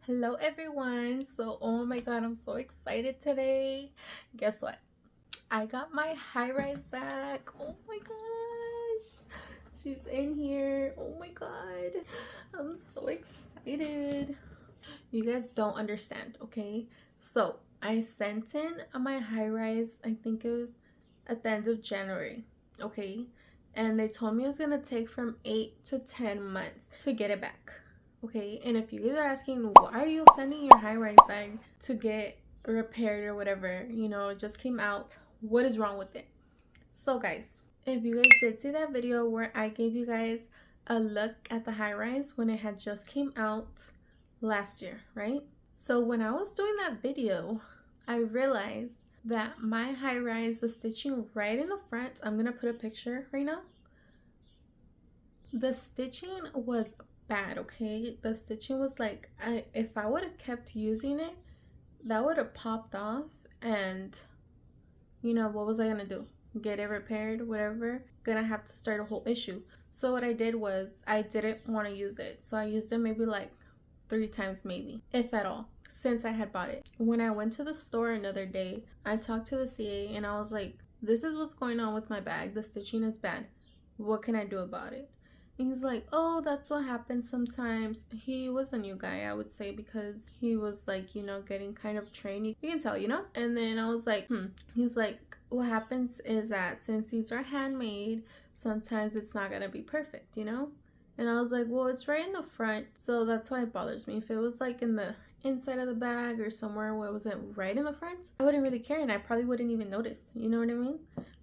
Hello everyone. So oh my god, I'm so excited today. Guess what? I got my high rise back. Oh my gosh, she's in here. Oh my god, I'm so excited. You guys don't understand, okay? So I sent in my high rise, I think it was at the end of January, okay? And they told me it was gonna take from 8 to 10 months to get it back, okay? And if you guys are asking, why are you sending your high rise bag to get repaired or whatever, you know, it just came out, what is wrong with it? So guys, if you guys did see that video where I gave you guys a look at the high rise when it had just came out last year, right? So when I was doing that video, I realized that my high rise, the stitching right in the front, I'm gonna put a picture right now. The stitching was bad, okay? The stitching was like, if I would have kept using it, that would have popped off, and you know, what was I gonna do? Get it repaired, whatever? Gonna have to start a whole issue. So what I did was I didn't want to use it. So I used it maybe like 3 times, maybe, if at all, since I had bought it. When I went to the store another day, I talked to the CA and I was like, this is what's going on with my bag. The stitching is bad. What can I do about it? And he's like, oh, that's what happens sometimes. He was a new guy, I would say, because he was like, you know, getting kind of trained. You can tell, you know? And then I was like, He's like, what happens is that since these are handmade, sometimes it's not gonna be perfect, you know? And I was like, well, it's right in the front, so that's why it bothers me. If it was like in the inside of the bag or somewhere where it wasn't right in the front, I wouldn't really care and I probably wouldn't even notice, you know what I mean?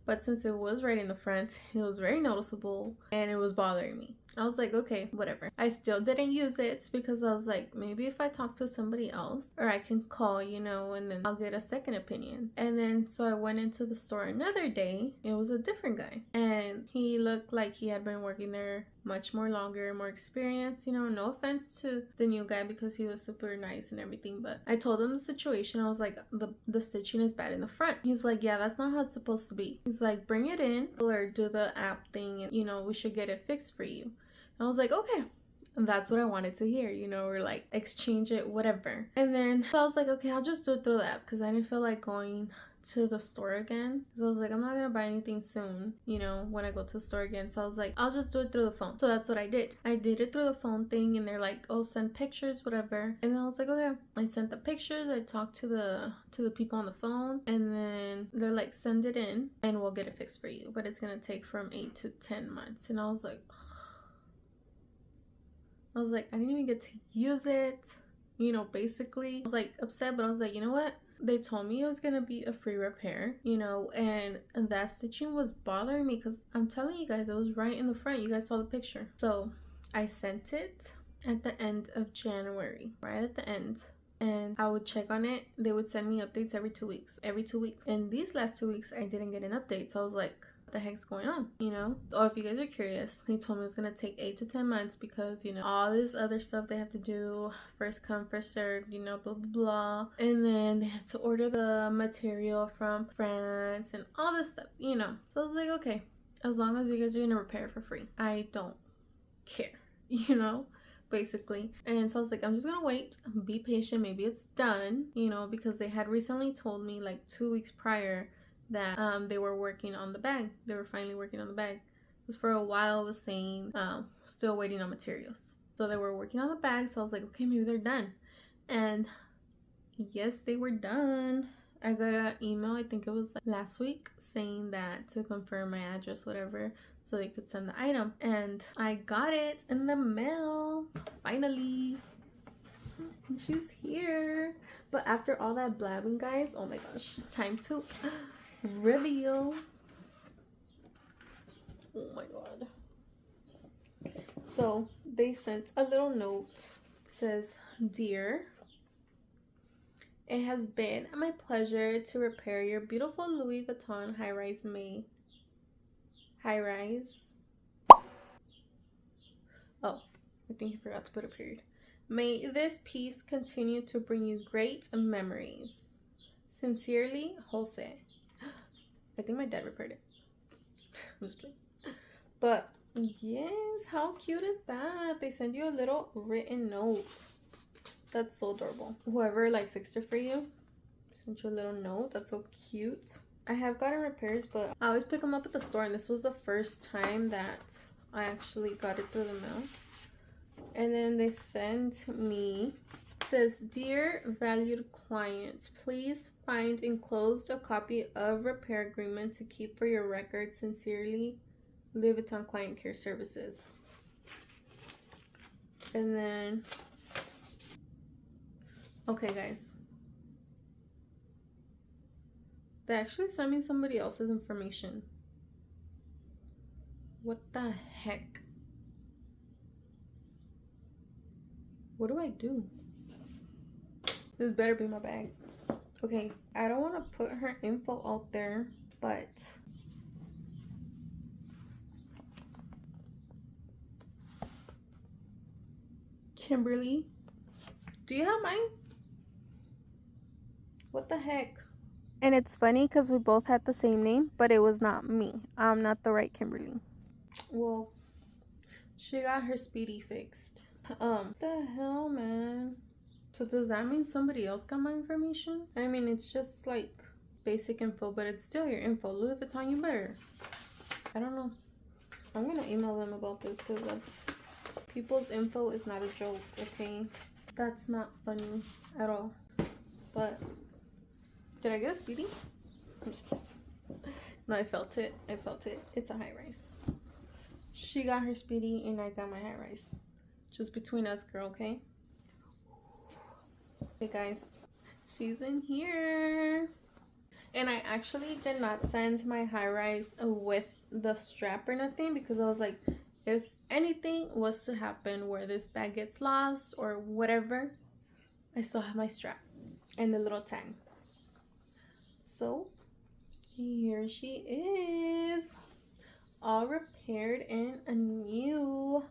But since it was right in the front, it was very noticeable and it was bothering me. I was like, okay, whatever. I still didn't use it because I was like, maybe if I talk to somebody else, or I can call, you know, and then I'll get a second opinion. And then so I went into the store another day. It was a different guy and he looked like he had been working there much more longer, more experience, you know. No offense to the new guy because he was super nice and everything, but I told him the situation. I was like, the stitching is bad in the front. He's like, yeah, that's not how it's supposed to be. He's like, bring it in or do the app thing and, you know, we should get it fixed for you. I was like, okay. And that's what I wanted to hear, you know, or like exchange it, whatever. And then so I was like, okay, I'll just do it through the app because I didn't feel like going to the store again. So I was like, I'm not gonna buy anything soon, you know, when I go to the store again. So I was like, I'll just do it through the phone. So that's what I did. I did it through the phone thing and they're like, oh, send pictures, whatever. And then I was like, okay. I sent the pictures. I talked to the people on the phone and then they're like, send it in and we'll get it fixed for you. But it's gonna take from 8 to 10 months. And I was like, I didn't even get to use it, you know, basically. I was like upset, but I was like, you know what? They told me it was gonna be a free repair, you know, and that stitching was bothering me because I'm telling you guys, it was right in the front. You guys saw the picture. So I sent it at the end of January, right at the end. And I would check on it. They would send me updates every 2 weeks, And these last 2 weeks, I didn't get an update. So I was like, the heck's going on, you know? Or if you guys are curious, he told me it was gonna take 8 to 10 months because, you know, all this other stuff they have to do, first come first served, you know, blah blah blah. And then they have to order the material from France and all this stuff, you know. So I was like, okay, as long as you guys are gonna repair it for free, I don't care, you know, basically. And so I was like, I'm just gonna wait, be patient, maybe it's done, you know, because they had recently told me like 2 weeks prior that they were working on the bag. They were finally working on the bag. Because for a while I was saying still waiting on materials. So they were working on the bag. So I was like, okay, maybe they're done. And yes, they were done. I got an email, I think it was like last week, saying that to confirm my address, whatever, so they could send the item. And I got it in the mail, finally. She's here. But after all that blabbing, guys, oh my gosh, time to reveal. Oh my god. So they sent a little note. It says, dear, it has been my pleasure to repair your beautiful Louis Vuitton High Rise High Rise. Oh, I think you forgot to put a period. May this piece continue to bring you great memories. Sincerely, Jose. I think my dad repaired it. I'm just playing. But yes, how cute is that? They send you a little written note. That's so adorable. Whoever like fixed it for you, sent you a little note. That's so cute. I have gotten repairs, but I always pick them up at the store, and this was the first time that I actually got it through the mail. And then they sent me, it says, "Dear valued client, please find enclosed a copy of repair agreement to keep for your record. Sincerely, Louis Vuitton Client Care Services." And then, okay guys, they actually sent me somebody else's information. What the heck? What do I do? This better be my bag. Okay, I don't want to put her info out there, but Kimberly, do you have mine? What the heck? And it's funny because we both had the same name, but it was not me. I'm not the right Kimberly. Well, she got her speedy fixed. What the hell, man? So does that mean somebody else got my information? I mean, it's just like basic info, but it's still your info. Louis Vuitton, you better. I don't know. I'm gonna email them about this because that's, people's info is not a joke, okay? That's not funny at all. But did I get a speedy? I'm just kidding. No, I felt it. I felt it. It's a high rise. She got her speedy and I got my high rise. Just between us, girl, okay? Hey guys, she's in here. And I actually did not send my high rise with the strap or nothing, because I was like, if anything was to happen where this bag gets lost or whatever, I still have my strap and the little tag. So here she is, all repaired and anew.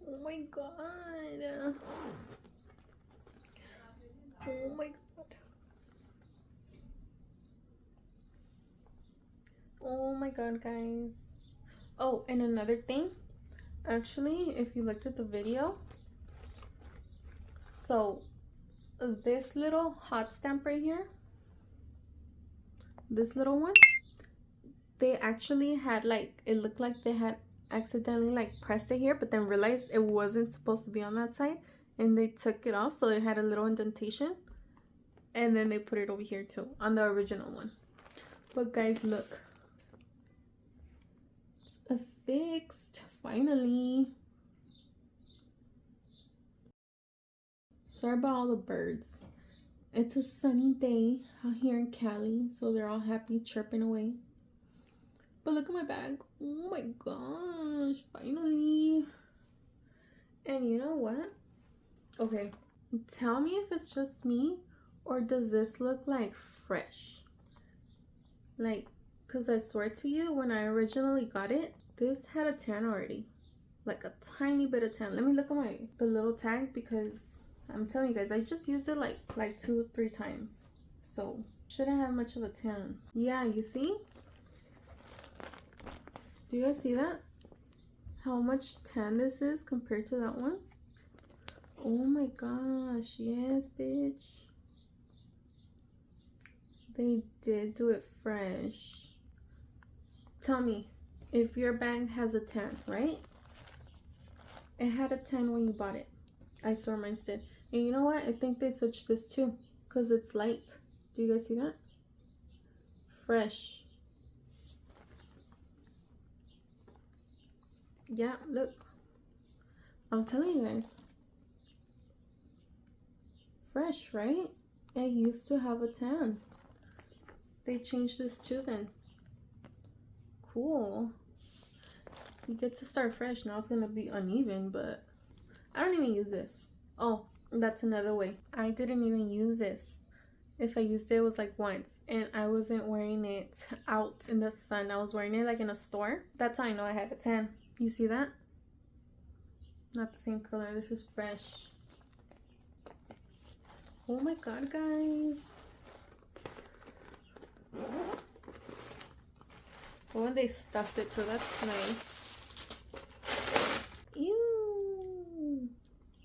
Oh my god. Oh my god. Oh my god, guys. Oh, and another thing, actually, if you looked at the video, so this little hot stamp right here, this little one, they actually had like, it looked like they had accidentally like pressed it here, but then realized it wasn't supposed to be on that side, and they took it off, so it had a little indentation, and then they put it over here too on the original one. But guys, look, it's affixed finally. Sorry about all the birds. It's a sunny day out here in Cali, so they're all happy chirping away. But look at my bag. Oh my gosh, finally. And you know what? Okay, tell me if it's just me or does this look like fresh? Like, because I swear to you, when I originally got it, this had a tan already. Like a tiny bit of tan. Let me look at the little tag, because I'm telling you guys, I just used it like 2-3 times. So, shouldn't have much of a tan. Yeah, you see? Do you guys see that? How much tan this is compared to that one? Oh my gosh, yes, bitch. They did do it fresh. Tell me, if your bag has a tan, right? It had a tan when you bought it. I swear mine did. And you know what? I think they switched this too, because it's light. Do you guys see that? Fresh. Yeah, look. I'm telling you guys. Fresh, right? It used to have a tan. They changed this too then. Cool. You get to start fresh. Now it's gonna be uneven, but I don't even use this. Oh, that's another way. I didn't even use this. If I used it, it was like once, and I wasn't wearing it out in the sun. I was wearing it like in a store. That's how I know I have a tan. You see that? Not the same color. This is fresh. Oh my god, guys. Oh, and they stuffed it too. That's nice. Ew.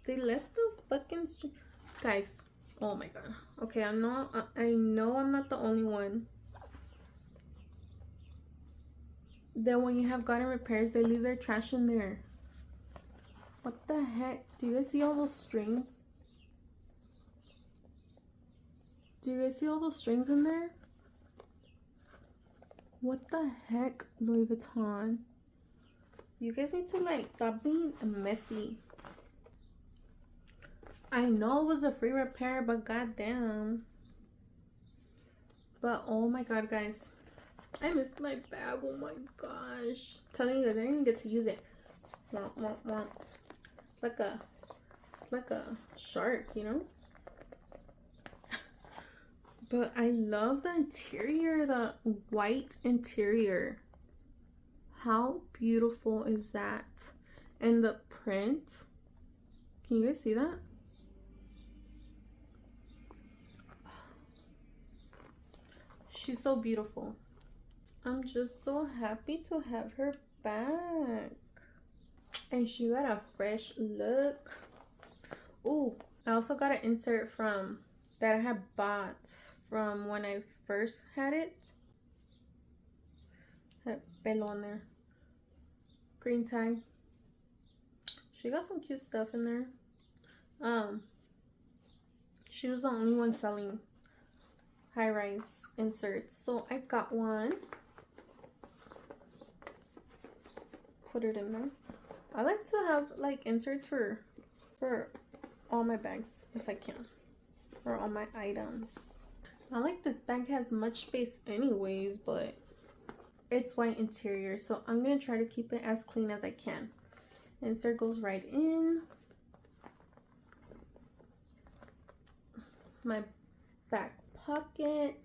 They left the fucking string. Guys, oh my god. Okay, I know I'm not the only one. Then when you have gotten repairs, they leave their trash in there. What the heck? Do you guys see all those strings? Do you guys see all those strings in there? What the heck, Louis Vuitton? You guys need to like stop being messy. I know it was a free repair, but goddamn. But oh my god, guys, I missed my bag. Oh my gosh! I'm telling you guys, I didn't even get to use it. Womp, womp, womp. Like a shark, you know. But I love the interior, the white interior. How beautiful is that? And the print. Can you guys see that? She's so beautiful. I'm just so happy to have her back. And she got a fresh look. Ooh, I also got an insert from that I had bought from when I first had it. Had pelo on there. Green tag. She got some cute stuff in there. She was the only one selling high rise inserts, so I got one. Put it in there. I like to have like inserts for all my bags if I can, or all my items. Not like this bag has much space anyways, but it's white interior, so I'm gonna try to keep it as clean as I can. Insert goes right in. My back pocket.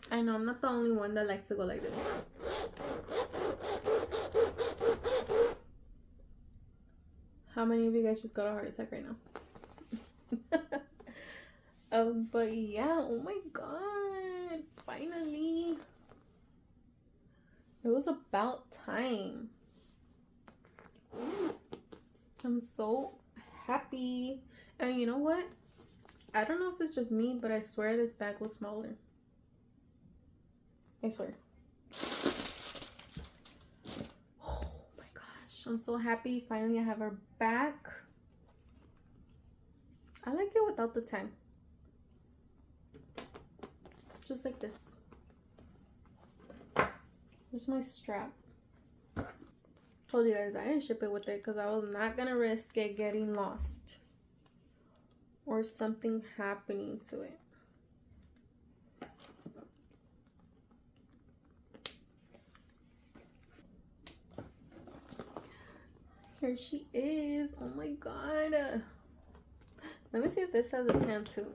I know I'm not the only one that likes to go like this. How many of you guys just got a heart attack right now? But yeah, oh my god, finally. It was about time. I'm so happy. And you know what? I don't know if it's just me, but I swear this bag was smaller. I swear. Oh my gosh, I'm so happy. Finally, I have her back. I like it without the tag. Just like this. Here's my strap. Told you guys I didn't ship it with it because I was not gonna risk it getting lost or something happening to it. Here she is. Oh my god. Let me see if this has a tan too.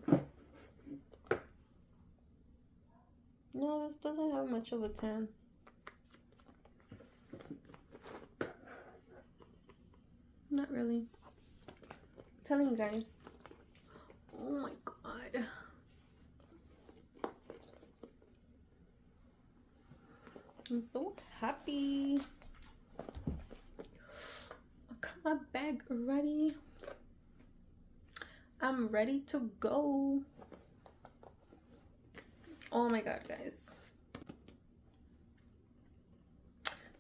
No, this doesn't have much of a tan. Not really. I'm telling you guys. Oh my god. I'm so happy. I got my bag ready. I'm ready to go. Oh my god, guys.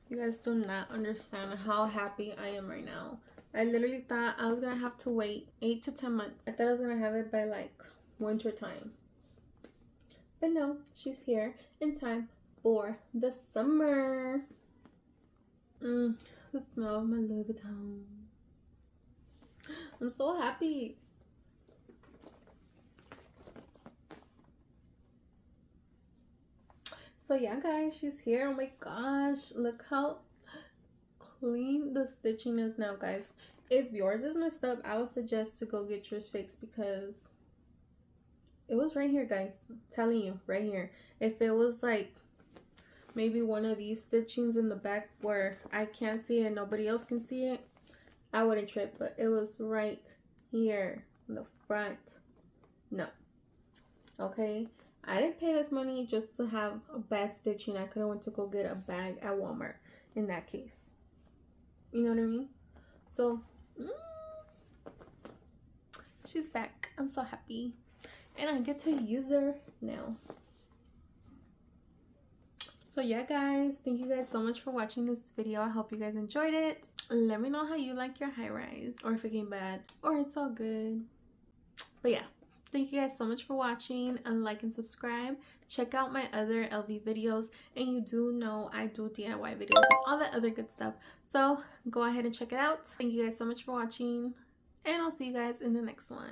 You guys do not understand how happy I am right now. I literally thought I was gonna have to wait 8 to 10 months. I thought I was gonna have it by like winter time. But no, she's here in time for the summer. The smell of my Louis Vuitton. I'm so happy. So yeah, guys, she's here. Oh my gosh, look how clean the stitching is now, guys. If yours is messed up, I would suggest to go get yours fixed because it was right here, guys. I'm telling you, right here. If it was like maybe one of these stitchings in the back where I can't see it and nobody else can see it, I wouldn't trip, but it was right here in the front. No. Okay, I didn't pay this money just to have a bad stitching. I could have went to go get a bag at Walmart. in that case. You know what I mean? So she's back. I'm so happy, and I get to use her now. So yeah, guys, thank you guys so much for watching this video. I hope you guys enjoyed it. Let me know how you like your high rise, or if it came bad, or it's all good. But yeah, thank you guys so much for watching, and like and subscribe. Check out my other LV videos, and you do know I do DIY videos and all that other good stuff, so go ahead and check it out. Thank you guys so much for watching, and I'll see you guys in the next one.